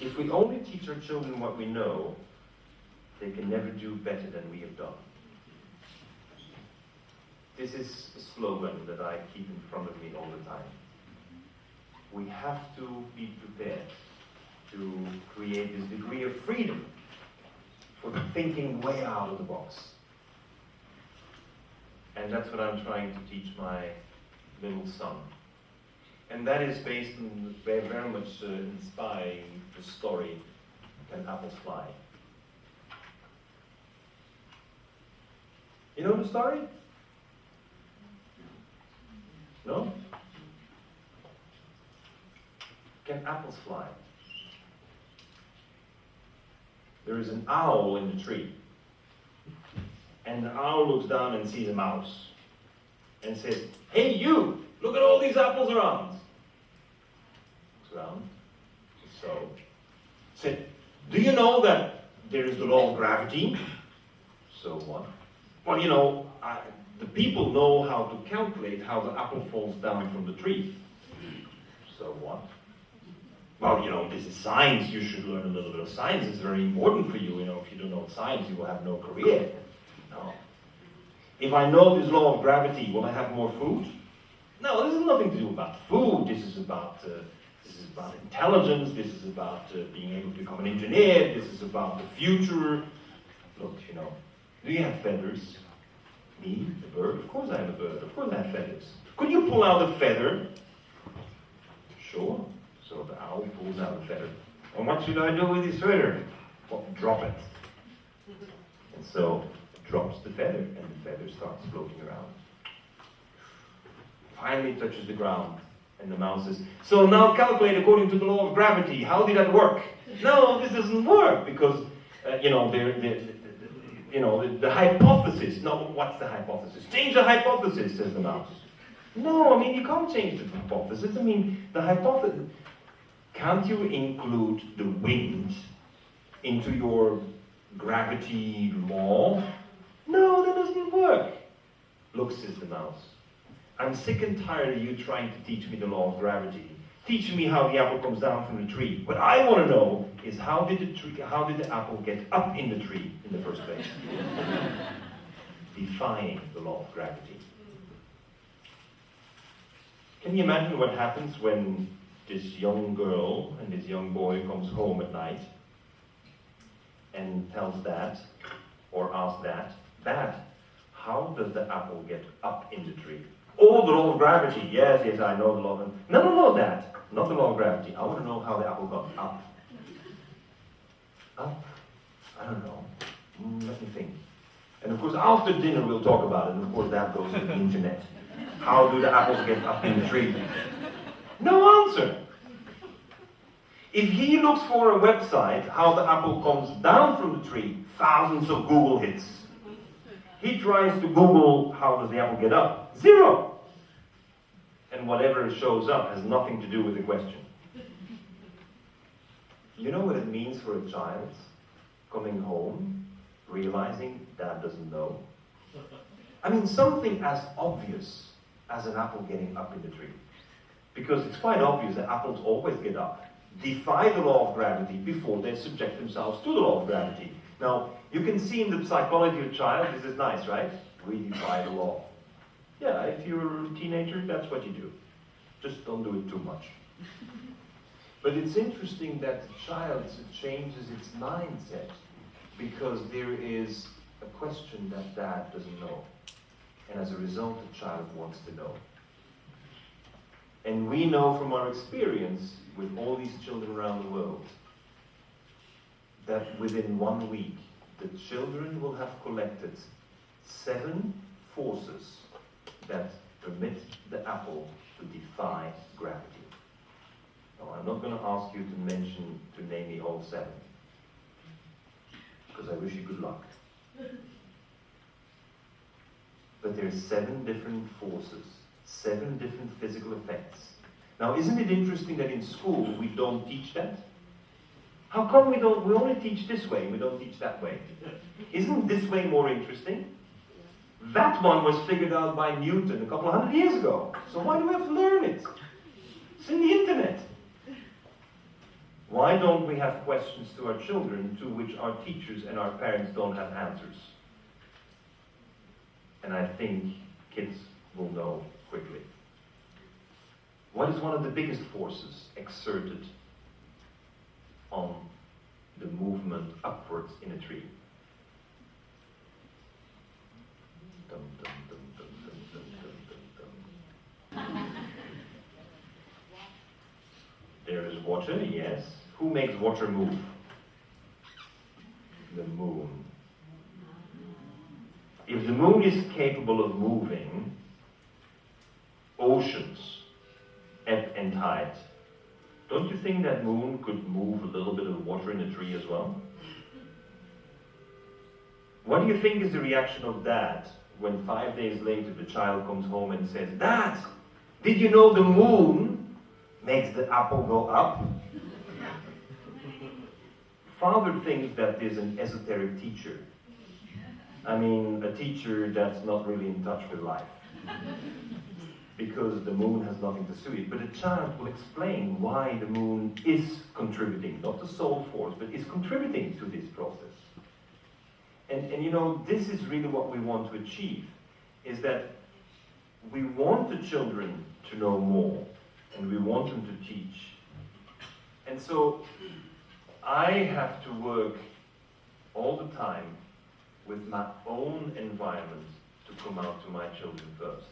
If we only teach our children what we know, they can never do better than we have done. This is a slogan that I keep in front of me all the time. We have to be prepared to create this degree of freedom for thinking way out of the box. And that's what I'm trying to teach my little son. And that is based on very much inspiring the story, Can Apples Fly? You know the story? No? Can apples fly? There is an owl in the tree. And the owl looks down and sees a mouse. And says, "Hey you, look at all these apples around." Looks around. So, said, "Do you know that there is the law of gravity?" So what? Well, you know, the people know how to calculate how the apple falls down from the tree. So what? Well, you know, this is science. You should learn a little bit of science. It's very important for you. You know, if you don't know science, you will have no career. No. If I know this law of gravity, will I have more food? No, this has nothing to do about food. This is about intelligence. This is about being able to become an engineer. This is about the future. Look, you know, do you have feathers? Me, a bird? Of course I have a bird. Of course I have feathers. Could you pull out a feather? Sure. So the owl pulls out a feather. And what should I do with this feather? Well, drop it. And so drops the feather, and the feather starts floating around. Finally touches the ground, and the mouse says, "So now calculate according to the law of gravity. How did that work?" No, this doesn't work because the hypothesis. No, what's the hypothesis? Change the hypothesis, says the mouse. No, I mean, you can't change the hypothesis. I mean, the hypothesis. Can't you include the wind into your gravity law? No, that doesn't work. Look, says the mouse, I'm sick and tired of you trying to teach me the law of gravity. Teach me how the apple comes down from the tree. What I want to know is how did the apple get up in the tree in the first place? Defying the law of gravity. Can you imagine what happens when this young girl and this young boy comes home at night and tells Dad, or asks Dad, how does the apple get up in the tree? Oh, the law of gravity. Yes, I know the law of... No, Dad. Not the law of gravity. I want to know how the apple got up. Up? I don't know. Let me think. And of course, after dinner we'll talk about it. And of course, that goes to the internet. How do the apples get up in the tree? No answer. If he looks for a website, how the apple comes down from the tree, thousands of Google hits. He tries to Google, how does the apple get up? Zero. And whatever shows up has nothing to do with the question. You know what it means for a child coming home, realizing Dad doesn't know? I mean, something as obvious as an apple getting up in the tree. Because it's quite obvious that apples always get up. Defy the law of gravity before they subject themselves to the law of gravity. Now, you can see in the psychology of a child, this is nice, right? We defy the law. Yeah, if you're a teenager, that's what you do. Just don't do it too much. But it's interesting that the child changes its mindset because there is a question that Dad doesn't know. And as a result, the child wants to know. And we know from our experience with all these children around the world that within 1 week, the children will have collected 7 forces that permit the apple to defy gravity. Now, I'm not going to ask you to name me all 7, because I wish you good luck. But there's 7 different forces, 7 different physical effects. Now, isn't it interesting that in school we don't teach that? How come we only teach this way, we don't teach that way? Isn't this way more interesting? That one was figured out by Newton a couple of 100 years ago. So why do we have to learn it? It's in the internet. Why don't we have questions to our children to which our teachers and our parents don't have answers? And I think kids will know quickly. What is one of the biggest forces exerted on the movement upwards in a tree? Dum, dum, dum, dum, dum, dum, dum, dum, dum. There is water, yes. Who makes water move? The moon. If the moon is capable of moving oceans, ebb and tide, don't you think that moon could move a little bit of water in a tree as well? What do you think is the reaction of dad when 5 days later the child comes home and says, "Dad, did you know the moon makes the apple go up?" Father thinks that is an esoteric teacher. I mean, a teacher that's not really in touch with life. Because the moon has nothing to do with it. But a child will explain why the moon is contributing, not the sole force, but is contributing to this process. And you know, this is really what we want to achieve, is that we want the children to know more, and we want them to teach. And so, I have to work all the time with my own environment to come out to my children first.